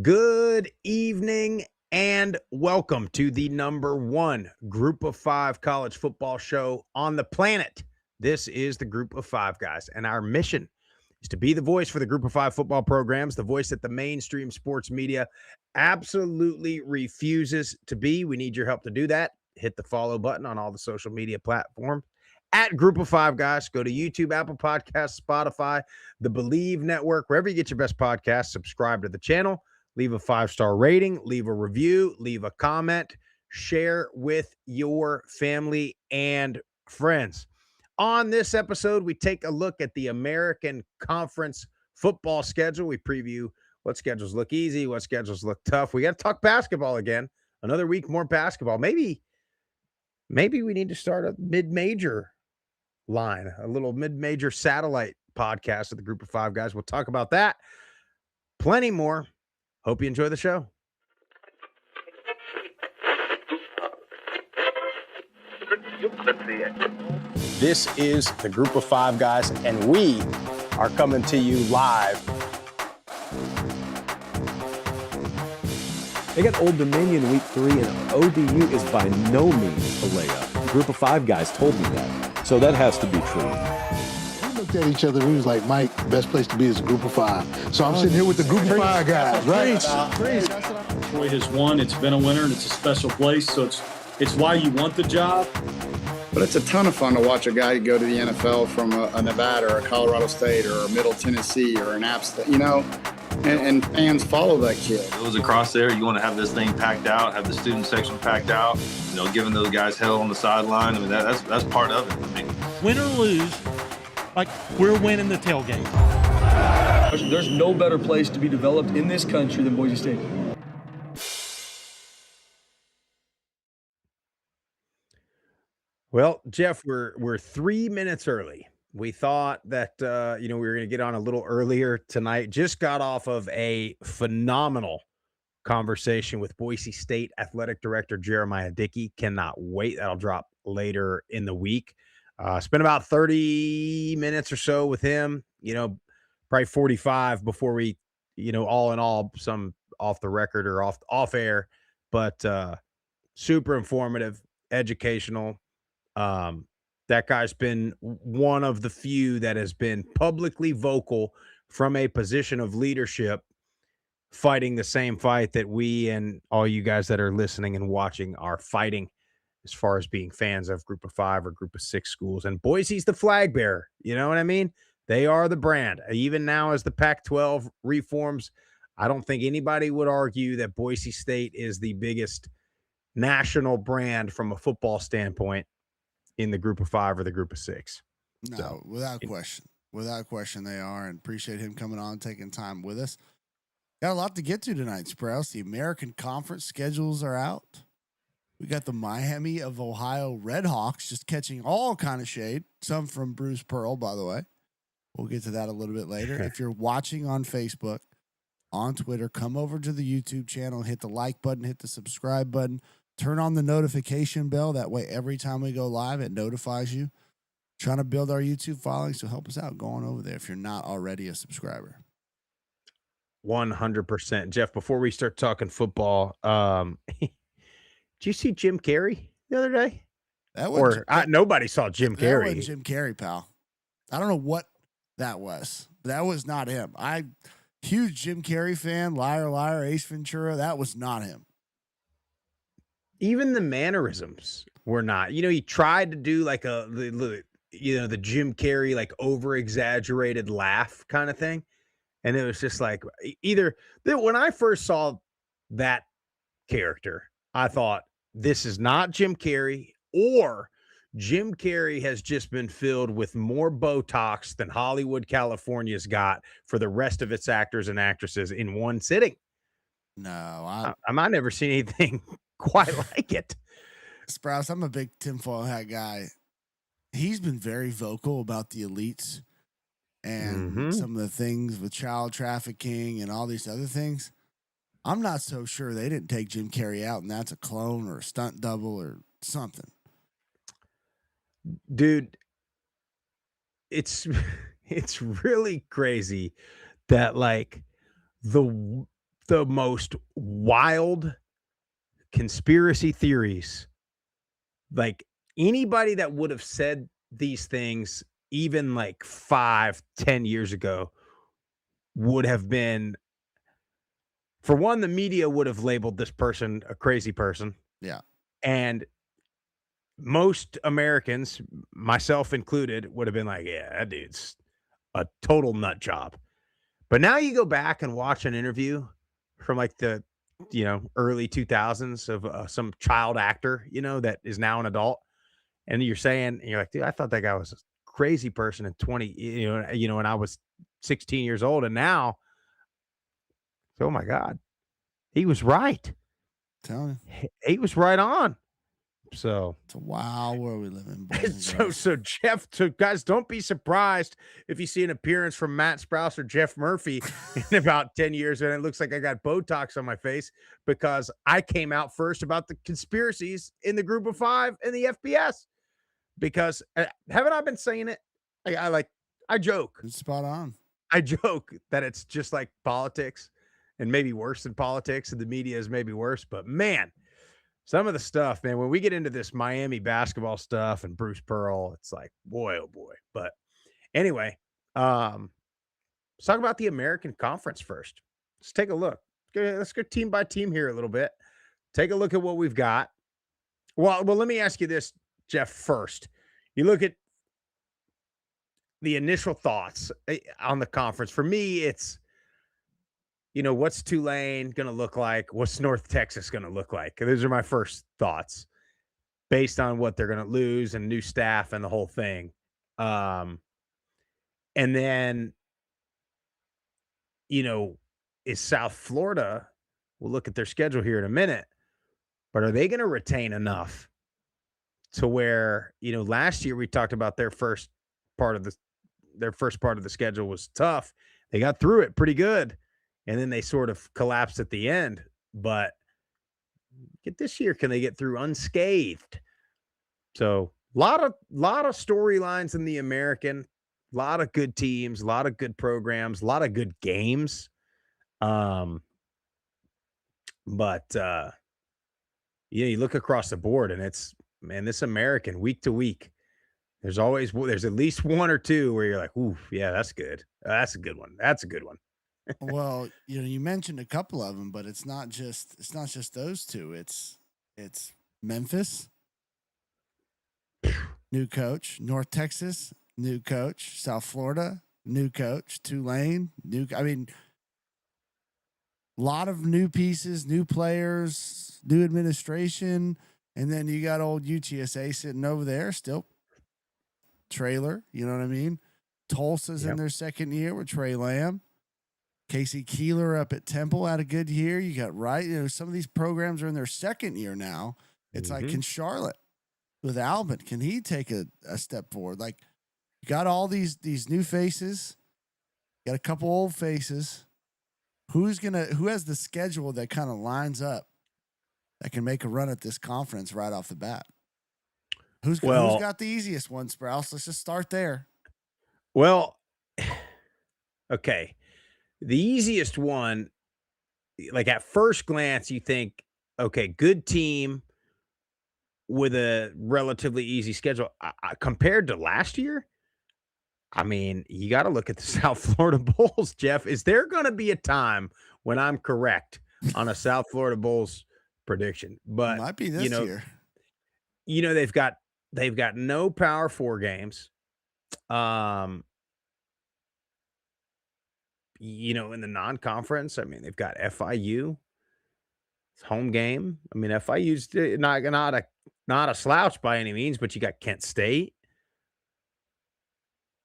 Good evening and welcome to the number one Group of Five college football show on the planet. This is the Group of Five guys, and our mission is to be the voice for the Group of Five football programs, the voice that the mainstream sports media absolutely refuses to be. We need your help to do that. Hit the follow button on all the social media platforms at Group of Five guys. Go to YouTube, Apple Podcasts, Spotify, the Believe Network, wherever you get your best podcasts. Subscribe to the channel. Leave a 5-star rating, leave a review, leave a comment, share with your family and friends. On this episode, we take a look at the American Conference football schedule. We preview what schedules look easy, what schedules look tough. We got to talk basketball again. Another week more basketball. Maybe we need to start a mid-major line, a little mid-major satellite podcast of the Group of Five guys. We'll talk about that. Plenty more. Hope you enjoy the show. This is the Group of Five guys, and we are coming to you live. They got Old Dominion week 3, and ODU is by no means a layup. Group of Five guys told me that, so that has to be true. We looked at each other. We was like, Mike, the best place to be is a Group of Five. So I'm sitting here with the Group of Five guys, right? Troy has won. It's been a winner, and it's a special place. So it's why you want the job. But it's a ton of fun to watch a guy go to the NFL from a Nevada or a Colorado State or a Middle Tennessee or an App State, and fans follow that kid. It was across there. You want to have this thing packed out, have the student section packed out, giving those guys hell on the sideline. I mean, that's part of it. I mean, win or lose, like we're winning the tailgate. There's no better place to be developed in this country than Boise State. Well, Jeff, we're 3 minutes early. We thought that we were going to get on a little earlier tonight. Just got off of a phenomenal conversation with Boise State Athletic Director Jeremiah Dickey. Cannot wait. That'll drop later in the week. Spent about 30 minutes or so with him. Probably 45 before we, all in all, some off the record or off air, but super informative, educational. That guy's been one of the few that has been publicly vocal from a position of leadership, fighting the same fight that we and all you guys that are listening and watching are fighting as far as being fans of Group of Five or Group of Six schools. And Boise's the flag bearer. You know what I mean? They are the brand. Even now as the Pac-12 reforms, I don't think anybody would argue that Boise State is the biggest national brand from a football standpoint in the Group of Five or the Group of Six. No, so, without question they are, and appreciate him coming on, taking time with us. Got a lot to get to tonight, Sprouse. The American Conference schedules are out. We got the Miami of Ohio Redhawks just catching all kind of shade, some from Bruce Pearl, by the way. We'll get to that a little bit later. If you're watching on Facebook, on Twitter, come over to the YouTube channel, hit the like button, hit the subscribe button. Turn on the notification bell. That way, every time we go live, it notifies you. Trying to build our YouTube following, so help us out going over there if you're not already a subscriber. 100%. Jeff, before we start talking football, did you see Jim Carrey the other day? Nobody saw Jim Carrey. That wasn't Jim Carrey, pal. I don't know what that was. That was not him. Huge Jim Carrey fan, Liar, Liar, Ace Ventura. That was not him. Even the mannerisms were not. He tried to do like the Jim Carrey, like over-exaggerated laugh kind of thing. And it was just like when I first saw that character, I thought, this is not Jim Carrey, or Jim Carrey has just been filled with more Botox than Hollywood, California's got for the rest of its actors and actresses in one sitting. No, I've never seen anything quite like it. Sprouse, I'm a big tinfoil hat guy. He's been very vocal about the elites and some of the things with child trafficking and all these other things. I'm not so sure they didn't take Jim Carrey out and that's a clone or a stunt double or something. Dude, it's really crazy that like the the most wild conspiracy theories. Like anybody that would have said these things even like 5, 10 years ago would have been, for one, the media would have labeled this person a crazy person. Yeah. And most Americans, myself included, would have been like, yeah, that dude's a total nut job. But now you go back and watch an interview from like the, early 2000s of some child actor, that is now an adult. And you're like, dude, I thought that guy was a crazy person in 20, when I was 16 years old. And now, oh my God, he was right. Telling you. He was right on. So it's a wild world we live in, boys and girls. So Jeff, guys, don't be surprised if you see an appearance from Matt Sprouse or Jeff Murphy in about 10 years and it looks like I got Botox on my face because I came out first about the conspiracies in the group of 5 and the FBS. Because haven't I been saying it? I joke. It's spot on. I joke that it's just like politics and maybe worse than politics, and the media is maybe worse. But man, some of the stuff, man, when we get into this Miami basketball stuff and Bruce Pearl, it's like, boy, oh boy. But anyway, let's talk about the American Conference first. Let's take a look. Let's go team by team here a little bit. Take a look at what we've got. Well, let me ask you this, Jeff, first. You look at the initial thoughts on the conference. For me, it's, what's Tulane going to look like? What's North Texas going to look like? Those are my first thoughts based on what they're going to lose and new staff and the whole thing. And then, is South Florida, we'll look at their schedule here in a minute, but are they going to retain enough to where, last year we talked about their first part of the schedule was tough. They got through it pretty good. And then they sort of collapsed at the end. But get this year, can they get through unscathed? So a lot of storylines in the American, a lot of good teams, a lot of good programs, a lot of good games. But you look across the board and it's, man, this American week to week, there's at least one or two where you're like, ooh, yeah, that's good. That's a good one. That's a good one. Well, you mentioned a couple of them, but it's not just those two. It's Memphis, new coach, North Texas, new coach, South Florida, new coach, Tulane, a lot of new pieces, new players, new administration, and then you got old UTSA sitting over there still. Trailer, you know what I mean? Tulsa's in their second year with Trey Lamb. Casey Keeler up at Temple had a good year. You got some of these programs are in their second year now. It's like, can Charlotte with Albin, can he take a step forward? Like, you got all these new faces, got a couple old faces. Who has the schedule that kind of lines up that can make a run at this conference right off the bat? Who's got the easiest one, Sprouse? Let's just start there. Well, okay. The easiest one, like at first glance, you think, okay, good team with a relatively easy schedule. Compared to last year, I mean, you got to look at the South Florida Bulls, Jeff. Is there going to be a time when I'm correct on a South Florida Bulls prediction? But might be this year. They've got no Power 4 games. In the non-conference, I mean, they've got FIU. It's home game. I mean, FIU's not a slouch by any means, but you got Kent State.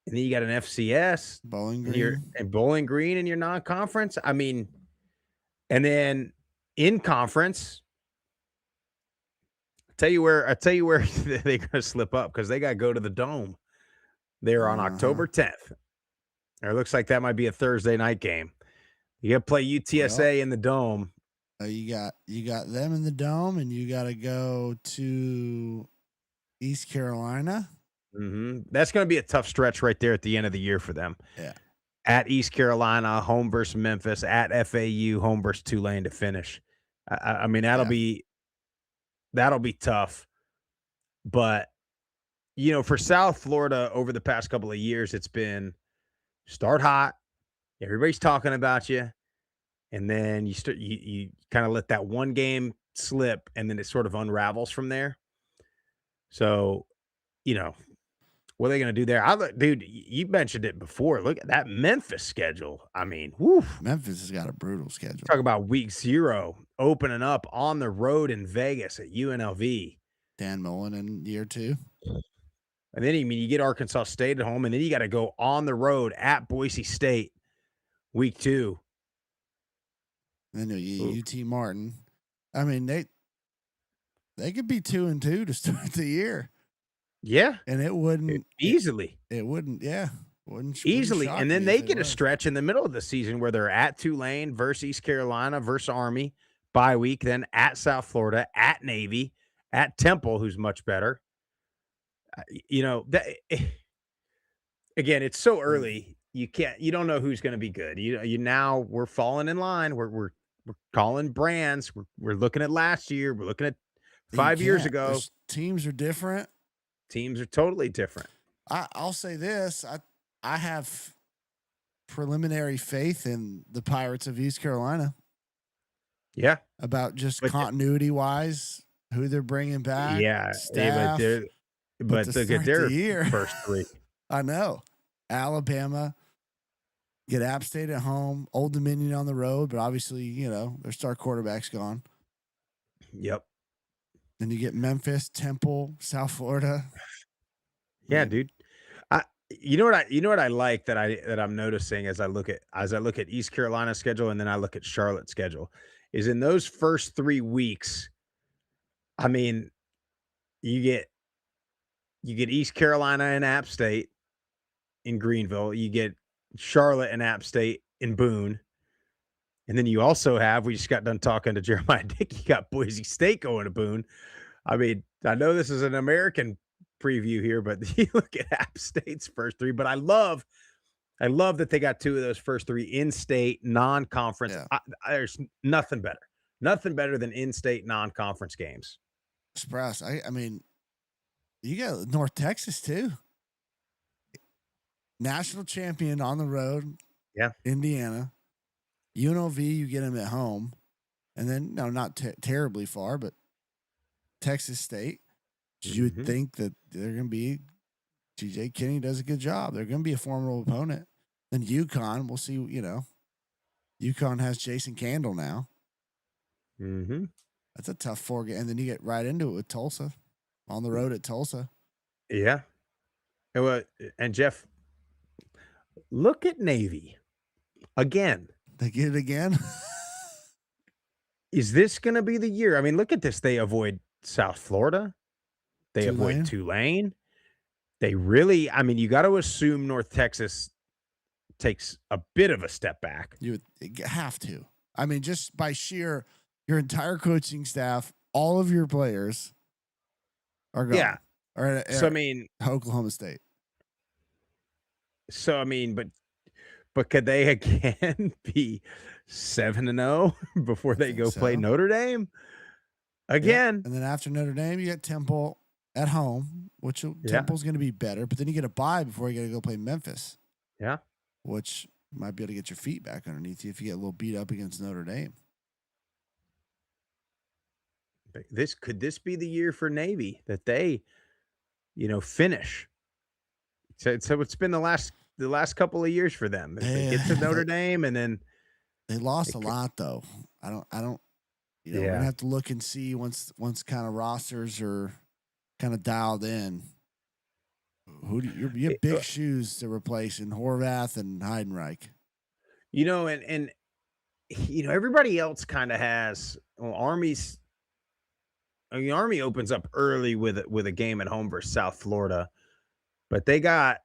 And then you got an FCS. Bowling Green. And Bowling Green in your non-conference. I mean, and then in conference, I tell you where they're going to slip up because they got to go to the Dome. They're on October 10th. Or it looks like that might be a Thursday night game. You got to play UTSA in the Dome. You got them in the Dome, and you got to go to East Carolina. Mm-hmm. That's going to be a tough stretch right there at the end of the year for them. Yeah. at East Carolina, home versus Memphis, at FAU, home versus Tulane to finish. I mean, that'll be tough. But for South Florida over the past couple of years, it's been start hot. Everybody's talking about you, and then you kind of let that one game slip, and then it sort of unravels from there. So, you know, what are they going to do there? Dude, you mentioned it before. Look at that Memphis schedule. I mean, whoo. Memphis has got a brutal schedule. Talk about week 0 opening up on the road in Vegas at UNLV. Dan Mullen in year 2. And then, you get Arkansas State at home, and then you got to go on the road at Boise State week 2. And then you UT Martin. I mean, they could be 2-2 to start the year. Yeah. And it wouldn't easily. It wouldn't, yeah. Wouldn't Easily. shock And then me they if it get a was. stretch in the middle of the season where they're at Tulane versus East Carolina versus Army bye week, then at South Florida, at Navy, at Temple, who's much better. Again, it's so early. You don't know who's going to be good. We're falling in line. We're calling brands. We're looking at last year. We're looking at 5 years ago. Those teams are different. Teams are totally different. I'll say this. I have preliminary faith in the Pirates of East Carolina. Yeah. About just continuity wise, who they're bringing back. Yeah. Staff. But look at their year, first 3. I know. Alabama, get App State at home, Old Dominion on the road, but obviously, their star quarterback's gone. Yep. Then you get Memphis, Temple, South Florida. Yeah, dude. You know what I like that I'm noticing as I look at East Carolina's schedule and then I look at Charlotte's schedule is in those first 3 weeks. I mean, you get East Carolina and App State in Greenville. You get Charlotte and App State in Boone. And then you also have, we just got done talking to Jeremiah Dick, you got Boise State going to Boone. I mean, I know this is an American preview here, but you look at App State's first 3. But I love that they got 2 of those first 3 in-state non-conference. Yeah. There's nothing better than in-state non-conference games. Express. I mean, you got North Texas too. National champion on the road. Yeah. Indiana. UNLV, you get them at home. And then, no, not terribly far, but Texas State. You would think that they're going to be, TJ Kinney does a good job. They're going to be a formidable opponent. Then UConn, we'll see, UConn has Jason Candle now. Mm-hmm. That's a tough 4 game. And then you get right into it with Tulsa, on the road at Tulsa. Yeah. And Jeff, look at Navy again. They get it again. Is this going to be the year? I mean, look at this. They avoid South Florida. They avoid Tulane. They really, I mean, you got to assume North Texas takes a bit of a step back. You would have to. I mean, just by sheer, your entire coaching staff, all of your players are gone. Yeah. So, I mean, Oklahoma State. So, I mean, but could they again be 7-0 before they go play Notre Dame again? Yeah. And then after Notre Dame, you get Temple at home, which Temple's going to be better. But then you get a bye before you got to go play Memphis. Yeah. Which you might be able to get your feet back underneath you if you get a little beat up against Notre Dame. Could this be the year for Navy that they, finish? So it's been the last couple of years for them. They get to Notre Dame and then they lost a lot though. I don't. We're gonna have to look and see once kind of rosters are kind of dialed in. Who do you have big shoes to replace in Horvath and Heidenreich? And everybody else kind of has. Well, Army opens up early with a game at home versus South Florida, but they got.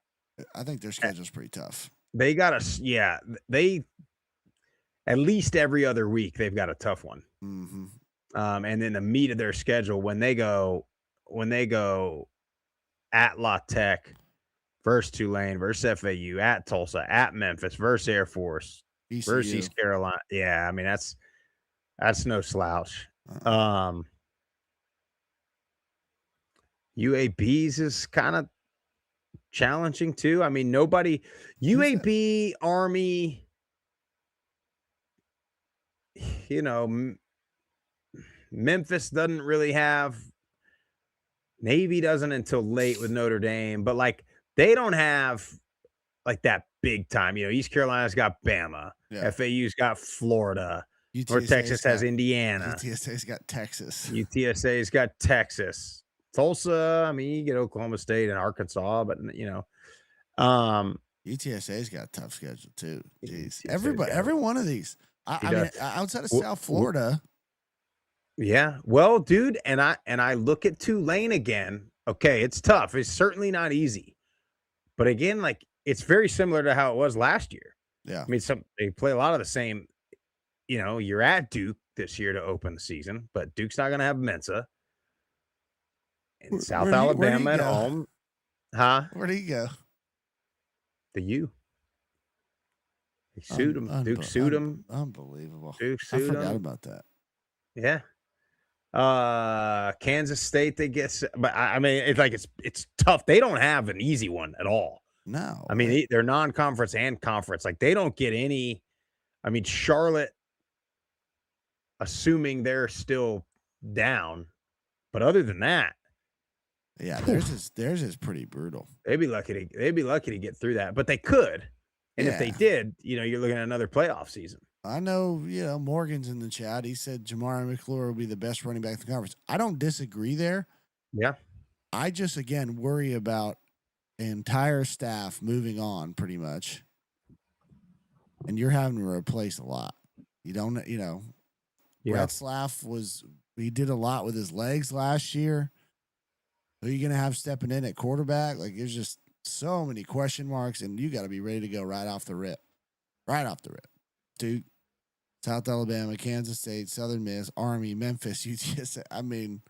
I think their schedule's pretty tough. They got they at least every other week they've got a tough one. Mm-hmm. And then the meat of their schedule when they go at La Tech, versus Tulane, versus FAU, at Tulsa, at Memphis, versus Air Force, versus ECU. East Carolina. Yeah, I mean that's no slouch. Uh-uh. UAB's is kind of challenging too. I mean, nobody Who's that? UAB, Army, you know, Memphis doesn't really have. Navy doesn't until late with Notre Dame, but like they don't have like that big time. You know, East Carolina's got Bama, Yeah. FAU's got Florida, North UTSA's Texas has got Indiana, UTSA's got Texas. UTSA's got Texas, Tulsa. I mean, you get Oklahoma State and Arkansas, but you know, UTSA's got a tough schedule too. Jeez, UTSA's everybody, got every one of these. I mean, outside of South Florida, yeah. Well, dude, and I look at Tulane again. Okay, it's tough. It's certainly not easy. But again, like it's very similar to how it was last year. yeah, I mean, they play a lot of the same, you know, you're at Duke this year to open the season, but Duke's not gonna have Mensa. And South where'd he Alabama at go? home. Huh? Where'd he go? The U. They sued him. Duke sued him. Unbelievable. Duke I sued forgot him. about that. Yeah. Kansas State, they get, but I mean, it's like it's tough. They don't have an easy one at all. No, I mean, they're non-conference and conference. Like they don't get any. I mean, Charlotte, assuming they're still down, but other than that, yeah, theirs is pretty brutal. they'd be lucky to get through that. But they could, and if they Yeah. did, you know, you're looking at another playoff season. I know, Morgan's in the chat. He said Jamari McClure will be the best running back in the conference. I don't disagree there. Yeah, I just again worry about entire staff moving on pretty much, and you're having to replace a lot. You don't, yeah. Brett Slaff he did a lot with his legs last year. Who are you gonna have stepping in at quarterback? Like there's just so many question marks, and you got to be ready to go right off the rip. Duke, South Alabama, Kansas State, Southern Miss, Army, Memphis, UTSA. I mean,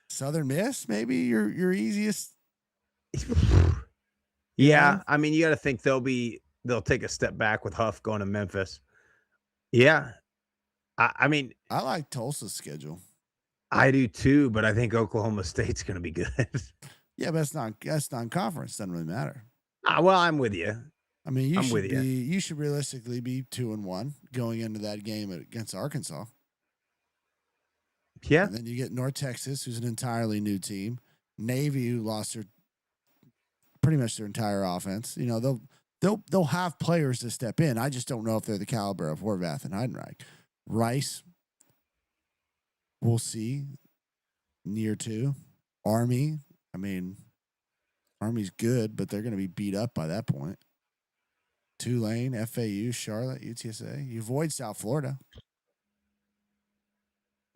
Southern Miss, maybe your easiest. Yeah, know? I mean, you got to think they'll take a step back with Huff going to Memphis. Yeah, I mean, I like Tulsa's schedule. I do too, but I think Oklahoma State's going to be good. Yeah, but that's non-conference. Doesn't really matter. Well, I'm with you. I mean, you. You should realistically be 2-1 going into that game against Arkansas. Yeah, And then you get North Texas, who's an entirely new team. Navy, who lost pretty much their entire offense. You know, they'll have players to step in. I just don't know if they're the caliber of Horvath and Heidenreich. Rice, we'll see. Year 2. Army, I mean, Army's good, but they're going to be beat up by that point. Tulane, FAU, Charlotte, UTSA. You avoid South Florida.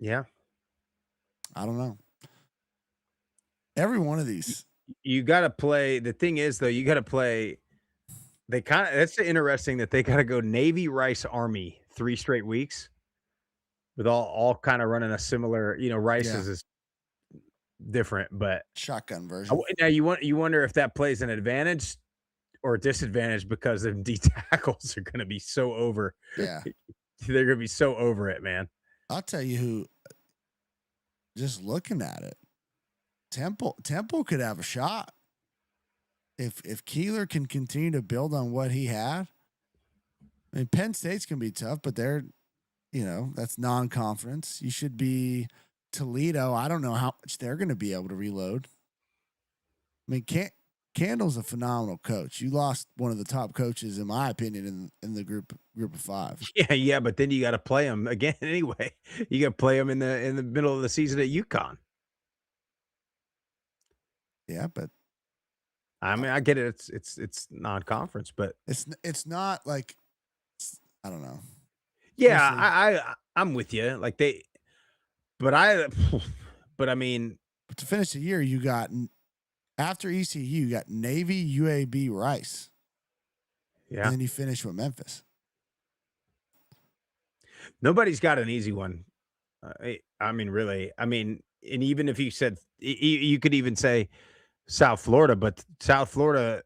yeah. I don't know. Every one of these. You got to play. The thing is, though, you got to play. That's interesting that they got to go Navy, Rice, Army 3 straight weeks, with all kind of running a similar. You know, Rice's is different, but Shotgun version. now you wonder if that plays an advantage or a disadvantage because the D tackles are going to be so over. Yeah, they're going to be so over it, man. I'll tell you who. Just looking at it, Temple could have a shot if Keeler can continue to build on what he had. I mean, Penn State's gonna be tough, but that's non-conference. You should be Toledo. I don't know how much they're gonna be able to reload. I mean, Candle's a phenomenal coach. You lost one of the top coaches, in my opinion, in the group of 5. Yeah, but then you got to play them again anyway. You got to play them in the middle of the season at UConn. Yeah, but I mean, I get it. It's non-conference, but it's not like I don't know. Yeah, I'm with you. Like but I mean, but to finish the year, you got after ECU, you got Navy, UAB, Rice. Yeah, and then you finish with Memphis. Nobody's got an easy one. I mean, really. I mean, and even if you said you could even say South Florida, but South Florida,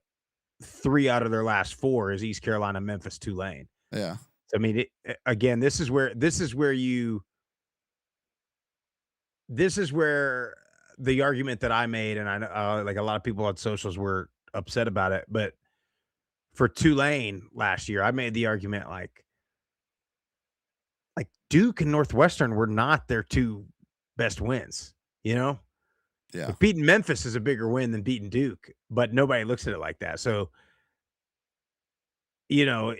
3 out of their last 4 is East Carolina, Memphis, Tulane. Yeah. So, I mean, again, this is where the argument that I made, and I know like a lot of people on socials were upset about it, but for Tulane last year, I made the argument like Duke and Northwestern were not their 2 best wins, you know? Yeah. Like beating Memphis is a bigger win than beating Duke, but nobody looks at it like that. So, you know,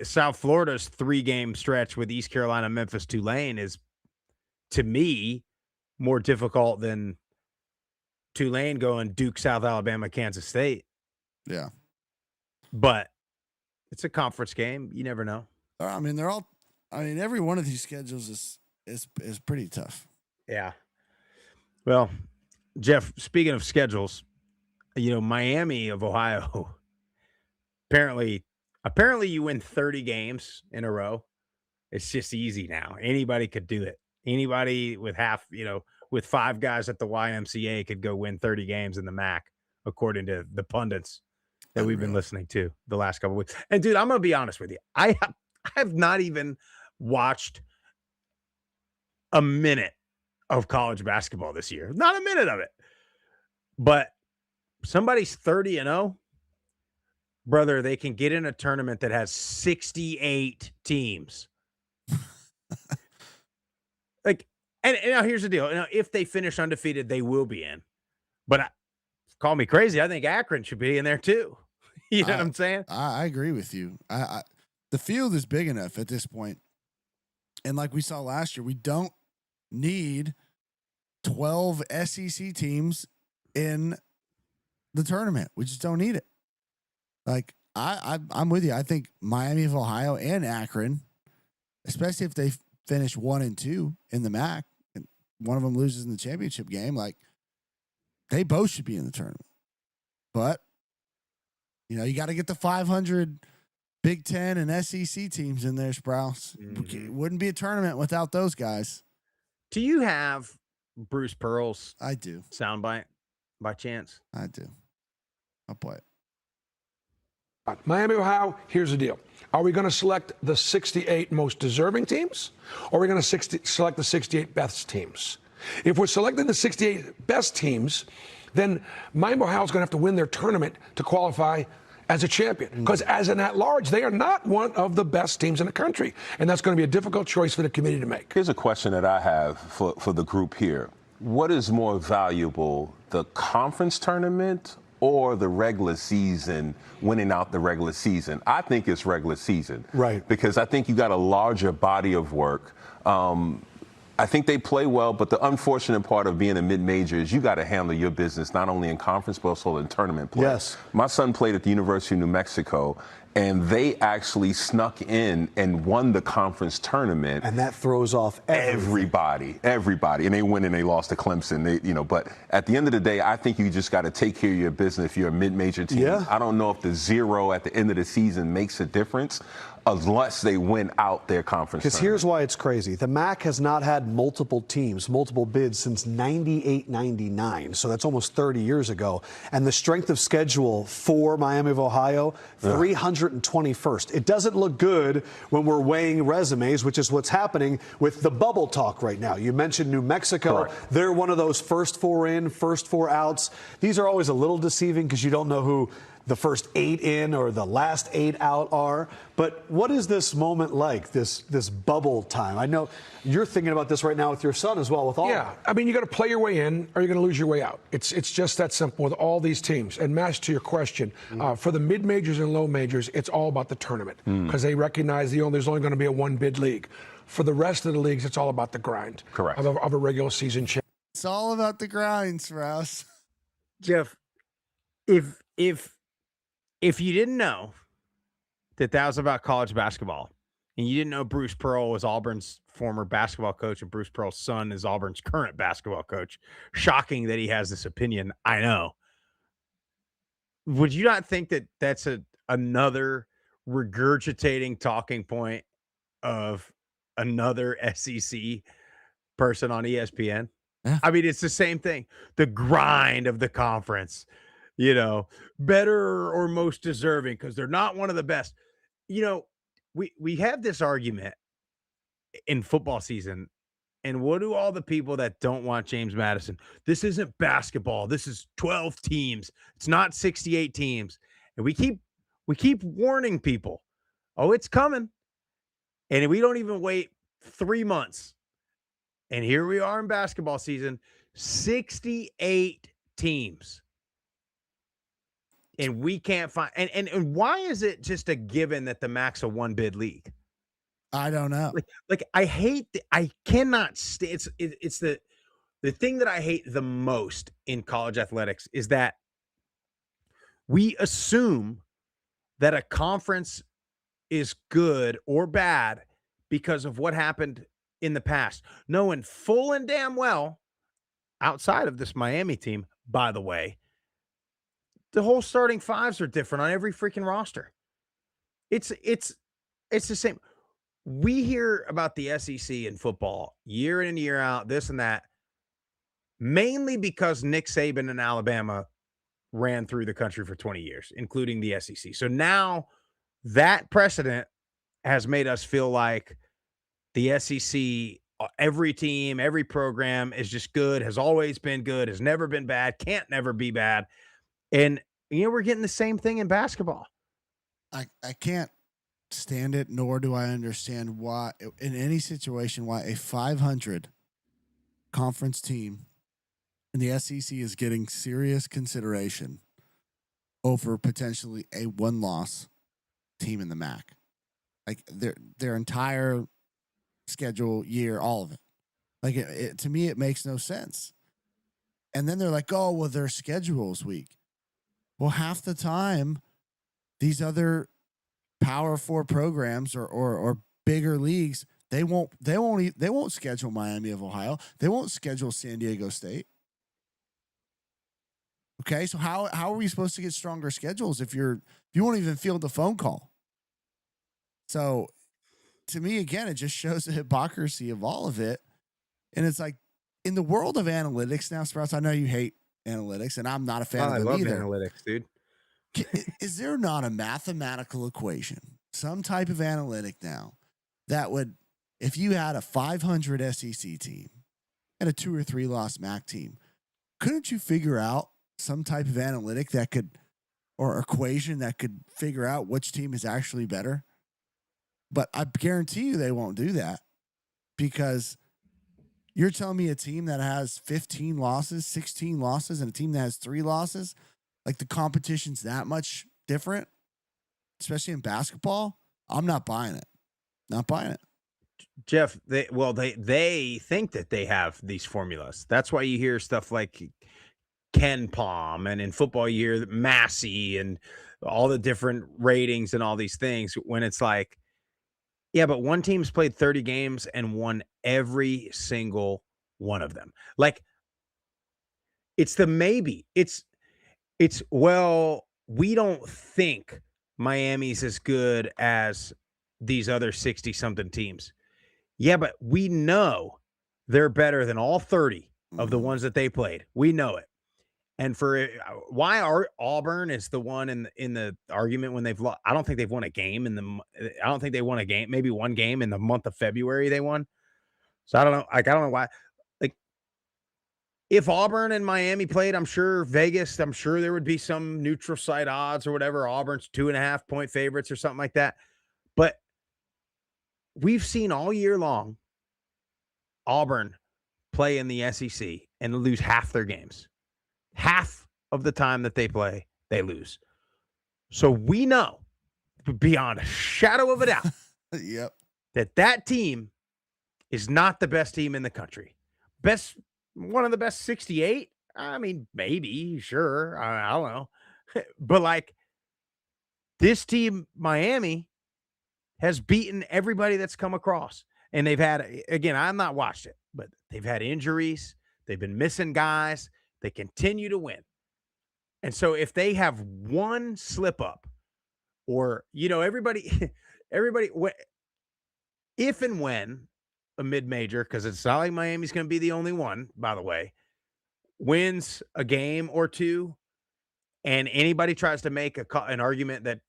South Florida's 3-game stretch with East Carolina, Memphis, Tulane is, to me, more difficult than Tulane going Duke, South Alabama, Kansas State. Yeah. But it's a conference game. You never know. I mean, every one of these schedules is pretty tough. Yeah. Well, Jeff, speaking of schedules, Miami of Ohio, apparently you win 30 games in a row. It's just easy now. Anybody could do it. Anybody with with 5 guys at the YMCA could go win 30 games in the MAC, according to the pundits that we've been listening to the last couple of weeks. And dude, I'm going to be honest with you. I have not even watched a minute of college basketball this year. Not a minute of it. But somebody's 30-0, brother, they can get in a tournament that has 68 teams. And now here's the deal. If they finish undefeated, they will be in. But call me crazy, I think Akron should be in there too. You know what I'm saying? I agree with you. The field is big enough at this point. And like we saw last year, we don't need 12 SEC teams in the tournament. We just don't need it. Like I'm with you. I think Miami of Ohio and Akron, especially if they finish 1 and 2 in the MAC, and one of them loses in the championship game, like they both should be in the tournament. But you got to get the 500 Big Ten and SEC teams in there, Sprouse. It wouldn't be a tournament without those guys. Do you have Bruce Pearl's I do soundbite by chance? I do. I'll play it. Miami, Ohio, here's the deal. Are we going to select the 68 most deserving teams, or are we going to select the 68 best teams? If we're selecting the 68 best teams, then Miami, Ohio is going to have to win their tournament to qualify as a champion. Because as an at-large, they are not one of the best teams in the country. And that's going to be a difficult choice for the committee to make. Here's a question that I have for the group here. What is more valuable, the conference tournament or the regular season, winning out the regular season? I think it's regular season. Right. Because I think you got a larger body of work. I think they play well, but the unfortunate part of being a mid-major is you got to handle your business not only in conference but also in tournament play. Yes. My son played at the University of New Mexico, and they actually snuck in and won the conference tournament. And that throws off everybody. And they win and they lost to Clemson. But at the end of the day, I think you just got to take care of your business if you're a mid-major team. Yeah. I don't know if the 0 at the end of the season makes a difference unless they win out their conference Because tournament. here's why it's crazy. The MAC has not had multiple teams, multiple bids since 98, 99. So that's almost 30 years ago. And the strength of schedule for Miami of Ohio, 321st. It doesn't look good when we're weighing resumes, which is what's happening with the bubble talk right now. You mentioned New Mexico. Correct. They're one of those first 4 in, first 4 outs. These are always a little deceiving because you don't know who the first 8 in or the last 8 out are. But what is this moment like, this bubble time? I know you're thinking about this right now with your son as well. With all Yeah, I mean, you got to play your way in or you're going to lose your way out. It's just that simple with all these teams. And Mash, to your question, for the mid-majors and low majors, it's all about the tournament because they recognize there's only going to be a 1-bid league. For the rest of the leagues, it's all about the grind. Correct. Of a regular season champ. It's all about the grinds, Rouse. Jeff, if you didn't know that was about college basketball, and you didn't know Bruce Pearl was Auburn's former basketball coach and Bruce Pearl's son is Auburn's current basketball coach, shocking that he has this opinion, I know. Would you not think that that's another regurgitating talking point of another SEC person on ESPN? Yeah. I mean, it's the same thing. The grind of the conference, better or most deserving because they're not one of the best. We have this argument in football season. And what do all the people that don't want James Madison? This isn't basketball. This is 12 teams. It's not 68 teams. And we keep warning people. Oh, it's coming. And we don't even wait 3 months. And here we are in basketball season, 68 teams. And we can't find and why is it just a given that the MAC's a one bid league? I don't know. Like I cannot it's the thing that I hate the most in college athletics is that we assume that a conference is good or bad because of what happened in the past, knowing full and damn well, outside of this Miami team, by the way, the whole starting fives are different on every freaking roster. It's the same. We hear about the SEC in football year in and year out, this and that, mainly because Nick Saban in Alabama ran through the country for 20 years, including the SEC. So now that precedent has made us feel like the SEC, every team, every program is just good, has always been good, has never been bad, can't never be bad. And, we're getting the same thing in basketball. I can't stand it, nor do I understand why, in any situation, why a 500 conference team in the SEC is getting serious consideration over potentially a one-loss team in the MAC. Like their entire schedule, year, all of it. Like to me, it makes no sense. And then they're like, "Oh, well, their schedule's weak." Well, half the time, these other Power Four programs or bigger leagues, they won't schedule Miami of Ohio. They won't schedule San Diego State. Okay, so how are we supposed to get stronger schedules if you won't even field the phone call? So, to me, again, it just shows the hypocrisy of all of it. And it's like, in the world of analytics now, Sprouts, I know you hate analytics, and I'm not a fan of them either. I love analytics, dude. Is there not a mathematical equation, some type of analytic now, that would, if you had a 500 SEC team and a 2 or 3 loss MAC team, couldn't you figure out some type of analytic that could, or equation that could figure out which team is actually better? But I guarantee you they won't do that, because you're telling me a team that has 15 losses, 16 losses, and a team that has 3 losses, like the competition's that much different, especially in basketball? I'm not buying it. Not buying it. Jeff, they think that they have these formulas. That's why you hear stuff like Ken Palm, and in football you hear Massey and all the different ratings and all these things, when it's like, yeah, but one team's played 30 games and won every single one of them. Like, it's the maybe. It's well, we don't think Miami's as good as these other 60 something teams. Yeah, but we know they're better than all 30 of the ones that they played. We know it. And for why Auburn is the one in the argument when they've lost, I don't think they've won a game I don't think they won a game, maybe one game in the month of February they won. So I don't know. Like, I don't know why. Like, if Auburn and Miami played, I'm sure there would be some neutral site odds or whatever. Auburn's 2.5 point favorites or something like that. But we've seen all year long Auburn play in the SEC and lose half their games. Half of the time that they play, they lose. So we know beyond a shadow of a doubt Yep. that team is not the best team in the country. One of the best 68? I mean, maybe, sure. I don't know. But like, this team, Miami, has beaten everybody that's come across. And they've had, again, I've not watched it, but they've had injuries. They've been missing guys. They continue to win. And so if they have one slip up, or, everybody, if and when a mid-major, because it's not like Miami's going to be the only one, by the way, wins a game or two, and anybody tries to make an argument that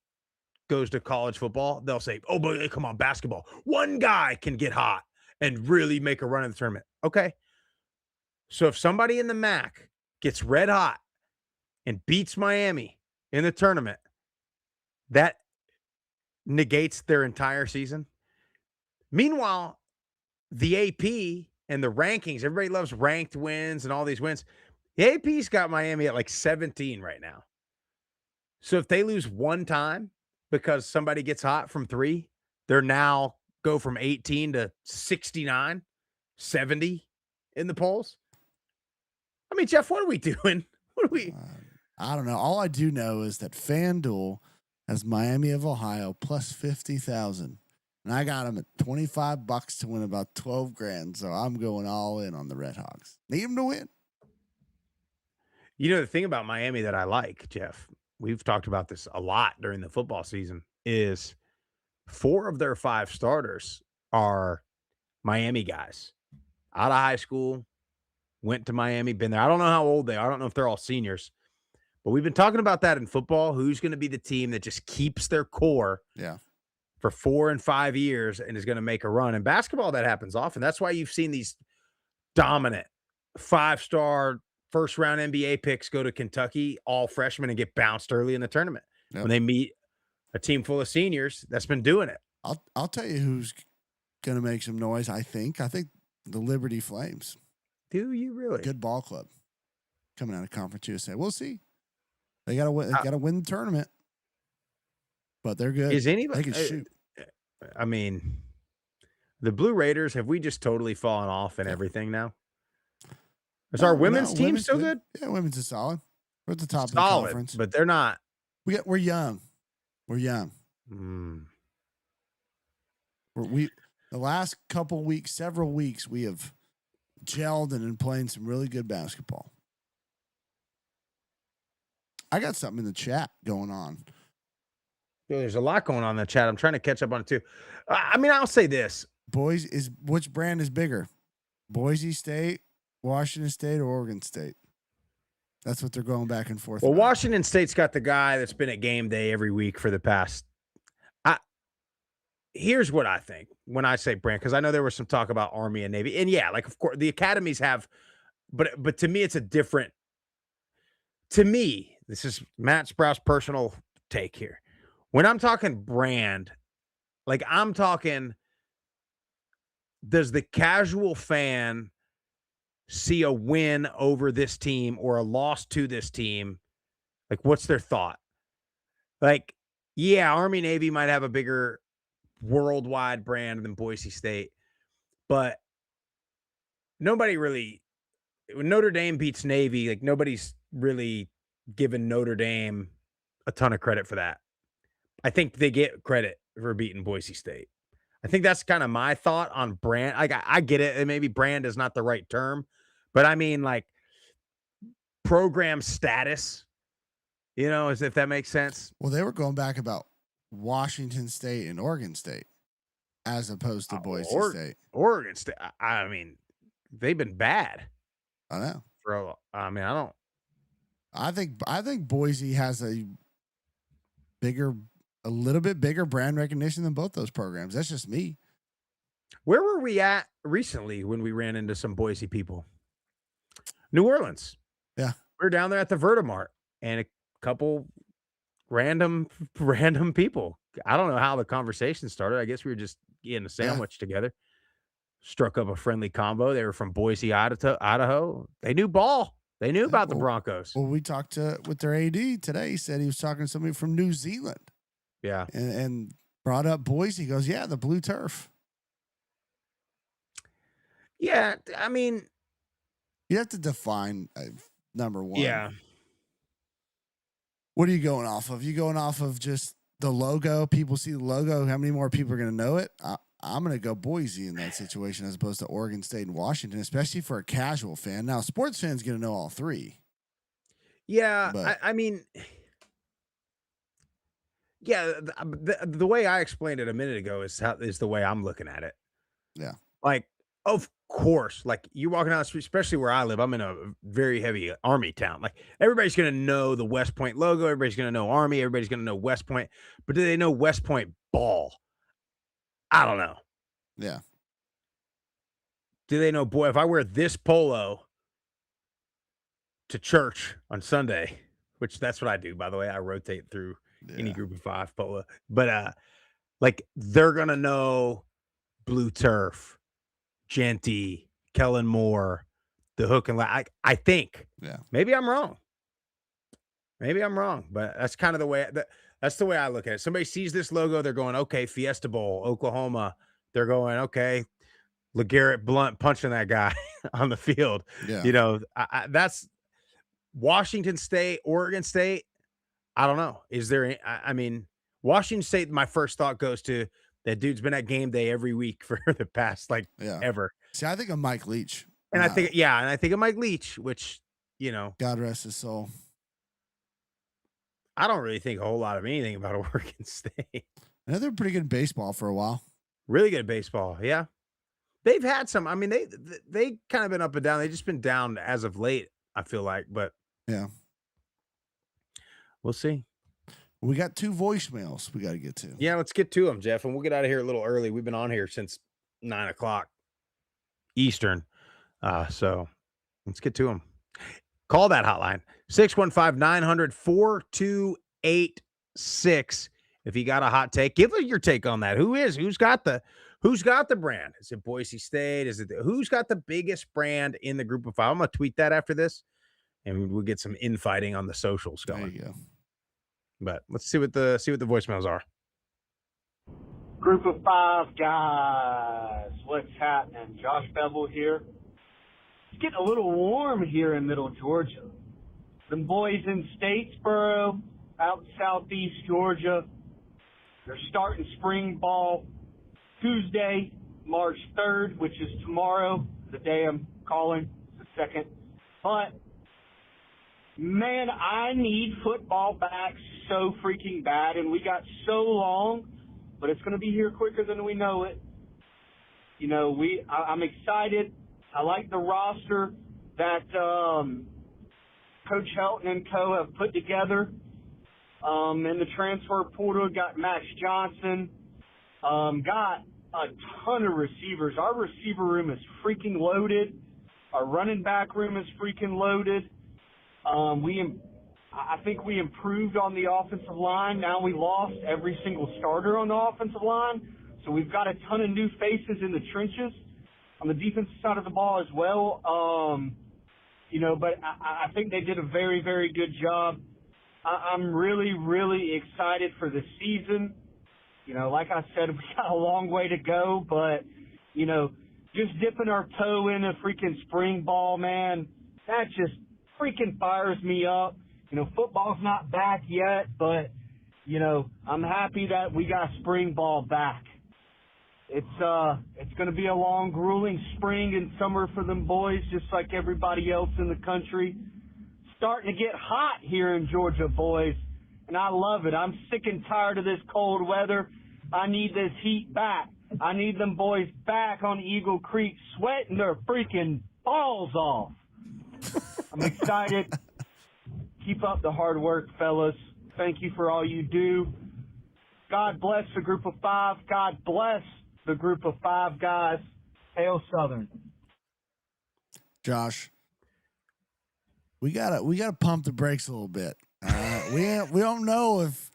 goes to college football, they'll say, "Oh, but come on, basketball. One guy can get hot and really make a run in the tournament." Okay. So if somebody in the MAC gets red hot and beats Miami in the tournament, that negates their entire season. Meanwhile, the AP and the rankings, everybody loves ranked wins and all these wins. The AP's got Miami at like 17 right now. So if they lose one time because somebody gets hot from three, they're now go from 18 to 69, 70 in the polls. I mean, Jeff, what are we doing? What are we? I don't know. All I do know is that FanDuel has Miami of Ohio plus 50,000. And I got them at $25 to win about 12 grand. So I'm going all in on the Red Hawks. Need them to win. You know, the thing about Miami that I like, Jeff, we've talked about this a lot during the football season, is 4 of their 5 starters are Miami guys. Out of high school, went to Miami, been there. I don't know how old they are. I don't know if they're all seniors. But we've been talking about that in football. Who's going to be the team that just keeps their core for 4 and 5 years and is going to make a run? In basketball, that happens often. That's why you've seen these dominant 5-star first-round NBA picks go to Kentucky, all freshmen, and get bounced early in the tournament. Yep. When they meet a team full of seniors that's been doing it. I'll tell you who's going to make some noise, I think the Liberty Flames. Do you really? Good ball club coming out of Conference USA. We'll see. They got to win. They got to win the tournament, but they're good. Is anybody? They can shoot. I mean, the Blue Raiders, have we just totally fallen off and everything now? Is our women's team still good? Yeah, women's is solid. We're at the top of the conference, but they're not. We're young. We're young. The last couple weeks, several weeks, we have gelled and been playing some really good basketball. I got something in the chat going on. There's a lot going on in the chat. I'm trying to catch up on it too. I mean, I'll say this. Which brand is bigger? Boise State, Washington State, or Oregon State? That's what they're going back and forth. Well, Washington State's got the guy that's been at game day every week for the past. Here's what I think when I say brand, because I know there was some talk about Army and Navy. And yeah, like, of course, the academies have, but to me, it's a different. To me, this is Matt Sprouse' personal take here. When I'm talking brand, like I'm talking, does the casual fan see a win over this team or a loss to this team? Like, what's their thought? Like, yeah, Army Navy might have a bigger worldwide brand than Boise State, but nobody really, when Notre Dame beats Navy, like nobody's really given Notre Dame a ton of credit for that. I think they get credit for beating Boise State. I think that's kind of my thought on brand. I get it. And maybe brand is not the right term, but I mean like program status, you know, as if that makes sense. Well, they were going back about Washington State and Oregon State as opposed to Boise State. Oregon State. I mean, they've been bad. I know. I think Boise has a little bit bigger brand recognition than both those programs. That's just me. Where were we at recently when we ran into some Boise people? New Orleans. Yeah. We were down there at the Vertimart and a couple random people. I don't know how the conversation started. I guess we were just getting a sandwich together. Struck up a friendly combo. They were from Boise, Idaho. They knew ball. They knew about the Broncos. Well, we talked with their AD today. He said he was talking to somebody from New Zealand. Yeah. And brought up Boise. He goes, yeah, the blue turf. Yeah. I mean, you have to define number one. Yeah. What are you going off of? You going off of just the logo? People see the logo. How many more people are going to know it? I'm going to go Boise in that situation as opposed to Oregon State and Washington, especially for a casual fan. Now, sports fans going to know all three. Yeah, I mean, yeah, the way I explained it a minute ago is the way I'm looking at it. Yeah. Like, Of course, like you're walking down the street, especially where I live. I'm in a very heavy Army town. Like everybody's gonna know the West Point logo. Everybody's gonna know Army. Everybody's gonna know West Point. But do they know West Point ball? I don't know. Yeah. Do they know? Boy, if I wear this polo to church on Sunday, which that's what I do, by the way, I rotate through any Yeah. group of 5 polo. But like they're gonna know Blue Turf, Genty, Kellen Moore, the hook and line. I think. Yeah. Maybe I'm wrong. Maybe I'm wrong, but that's kind of the way that's the way I look at it. Somebody sees this logo, they're going, okay, Fiesta Bowl, Oklahoma. They're going, okay, LeGarrette Blunt punching that guy on the field. Yeah. You know, that's Washington State, Oregon State. I don't know. Is there? I mean, Washington State. My first thought goes to that dude's been at game day every week for the past ever. See, I think of Mike Leach. And I think of Mike Leach, which God rest his soul. I don't really think a whole lot of anything about Oregon State. I know they're pretty good in baseball for a while. Really good at baseball, yeah. They've had some. I mean, they kind of been up and down. They've just been down as of late. I feel like, but yeah, we'll see. We got 2 voicemails we got to get to. Yeah, let's get to them, Jeff, and we'll get out of here a little early. We've been on here since 9:00 Eastern, so let's get to them. Call that hotline 615-900-4286. If you got a hot take, give us your take on that. Who's got the brand? Is it Boise State? Is it who's got the biggest brand in the group of 5? I'm gonna tweet that after this, and we'll get some infighting on the socials going. There you go. But let's see what the voicemails are. Group of 5 guys, what's happening? Josh Bevel here. It's getting a little warm here in Middle Georgia. Them boys in Statesboro, out in southeast Georgia, they're starting spring ball Tuesday, March 3rd, which is tomorrow, the day I'm calling, the 2nd. But, man, I need football back so freaking bad, and we got so long, but it's going to be here quicker than we know it. You know, I'm excited. I like the roster that Coach Helton and co have put together. In the transfer portal, got Max Johnson, got a ton of receivers. Our receiver room is freaking loaded. Our running back room is freaking loaded. I think we improved on the offensive line. Now we lost every single starter on the offensive line. So we've got a ton of new faces in the trenches on the defensive side of the ball as well. But I think they did a very, very good job. I'm really, really excited for the season. Like I said, we got a long way to go, but, just dipping our toe in a freaking spring ball, man, that just freaking fires me up. Football's not back yet, but, I'm happy that we got spring ball back. It's going to be a long, grueling spring and summer for them boys, just like everybody else in the country. Starting to get hot here in Georgia, boys, and I love it. I'm sick and tired of this cold weather. I need this heat back. I need them boys back on Eagle Creek sweating their freaking balls off. I'm excited. Keep up the hard work, fellas. Thank you for all you do. God bless the group of 5. God bless the group of 5 guys. Hail Southern. Josh, we gotta pump the brakes a little bit. We don't know if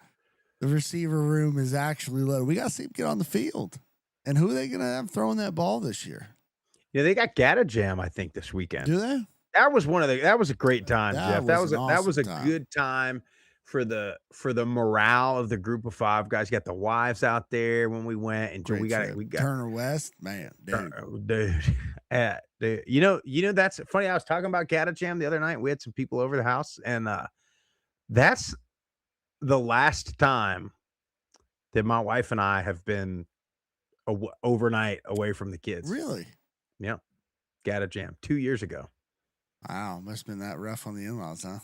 the receiver room is actually loaded. We gotta see him get on the field. And who are they gonna have throwing that ball this year? Yeah, they got Gata Jam, I think, this weekend. Do they? That was a great time, Jeff. That was a time. good time for the morale of the group of 5 guys. You got the wives out there when we went, and we got Turner West, man, dude. You know that's funny. I was talking about Gata Jam the other night. We had some people over the house, and that's the last time that my wife and I have been overnight away from the kids. Really? Yeah, Gata Jam 2 years ago. Wow, must have been that rough on the in-laws, huh?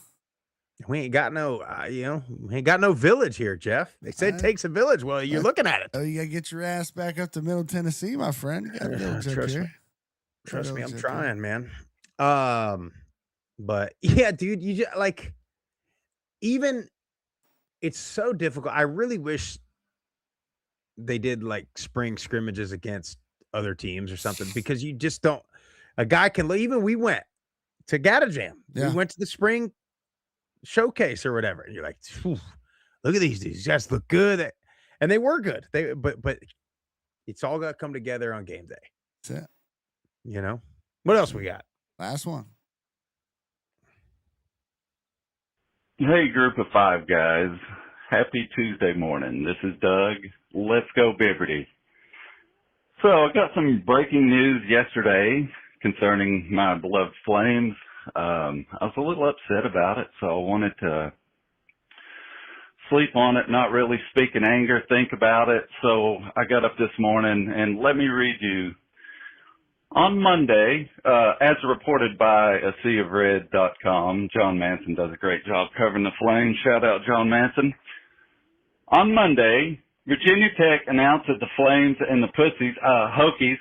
We ain't got no, we ain't got no village here, Jeff. They say it takes a village. Well, you're looking at it. Oh, you gotta get your ass back up to Middle Tennessee, my friend. You got a village up Trust here. me. Trust me, I'm Jeffrey. trying, man. But yeah, dude, you just like even it's so difficult. I really wish they did like spring scrimmages against other teams or something because you just don't. A guy can even we went to Gata Jam. We Yeah. went to the spring showcase or whatever, and you're like, "Phew, look at these dudes. These guys look good, and they were good. But it's all got to come together on game day. That's it. You know what else we got? Last one. Hey, group of five guys. Happy Tuesday morning. This is Doug. Let's go Liberty. So I got some breaking news yesterday concerning my beloved Flames. I was a little upset about it, so I wanted to sleep on it, not really speak in anger, think about it. So I got up this morning and let me read you. On Monday, as reported by a seaofred.com, John Manson does a great job covering the Flames. Shout out John Manson. On Monday, Virginia Tech announced that the Flames and the Hokies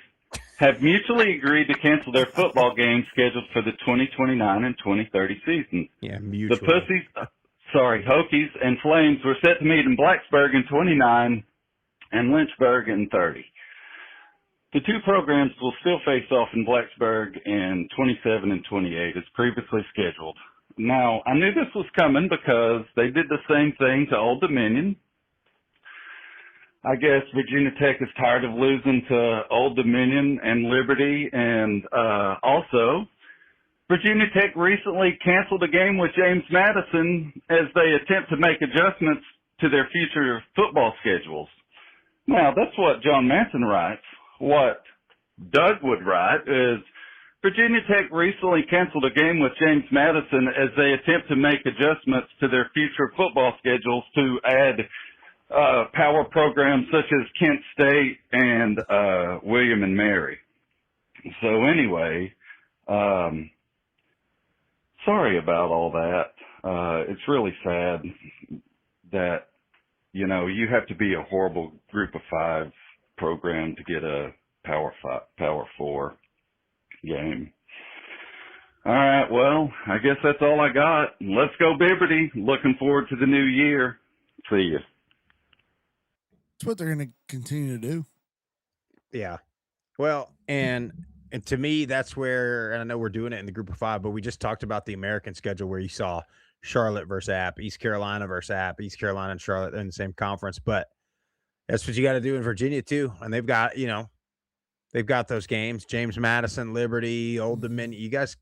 have mutually agreed to cancel their football games scheduled for the 2029 and 2030 seasons. Yeah, mutually. Hokies and Flames were set to meet in Blacksburg in 29 and Lynchburg in 30. The two programs will still face off in Blacksburg in 27 and 28 as previously scheduled. Now, I knew this was coming because they did the same thing to Old Dominion. I guess Virginia Tech is tired of losing to Old Dominion and Liberty, and also Virginia Tech recently canceled a game with James Madison as they attempt to make adjustments to their future football schedules. Now, that's what John Manson writes. What Doug would write is Virginia Tech recently canceled a game with James Madison as they attempt to make adjustments to their future football schedules to add power programs such as Kent State and William and Mary. So anyway, sorry about all that. It's really sad that, you know, you have to be a horrible group of five program to get a Power 4 game. All right, well, I guess that's all I got. Let's go Liberty. Looking forward to the new year. See you. That's what they're going to continue to do. Yeah. Well, and to me, that's where, and I know we're doing it in the group of five, but we just talked about the American schedule where you saw Charlotte versus App, East Carolina versus App, East Carolina and Charlotte in the same conference, but that's what you got to do in Virginia too. And they've got, they've got those games, James Madison, Liberty, Old Dominion. You guys,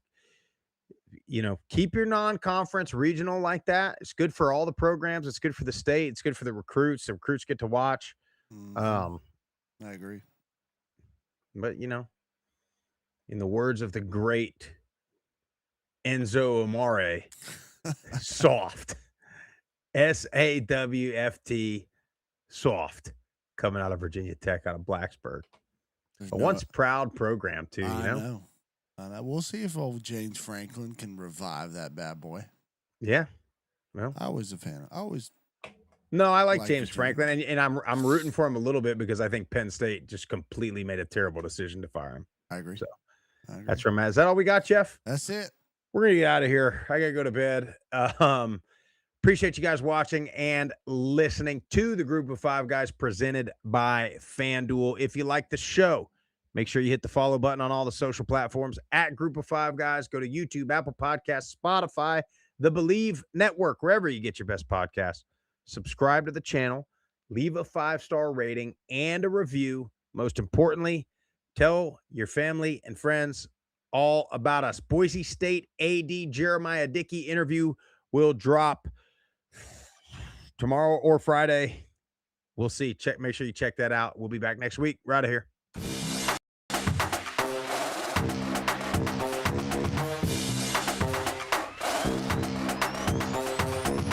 keep your non-conference regional like that. It's good for all the programs. It's good for the state. It's good for the recruits. The recruits get to watch. I agree. But, in the words of the great Enzo Amore, soft, SAWFT, soft, coming out of Virginia Tech out of Blacksburg. A once proud program too, I know. We'll see if old James Franklin can revive that bad boy. Yeah. Well, I was a fan. No, I like James Franklin, and I'm rooting for him a little bit because I think Penn State just completely made a terrible decision to fire him. I agree. So that's from Matt. Is that all we got, Jeff? That's it. We're gonna get out of here. I gotta go to bed. Appreciate you guys watching and listening to the Group of Five Guys presented by FanDuel. If you like the show, make sure you hit the follow button on all the social platforms at Group of Five Guys. Go to YouTube, Apple Podcasts, Spotify, the Believe Network, wherever you get your best podcasts. Subscribe to the channel, leave a 5-star rating and a review. Most importantly, tell your family and friends all about us. Boise State AD Jeremiah Dickey interview will drop tomorrow or Friday. We'll see. Make sure you check that out. We'll be back next week. We're out of here.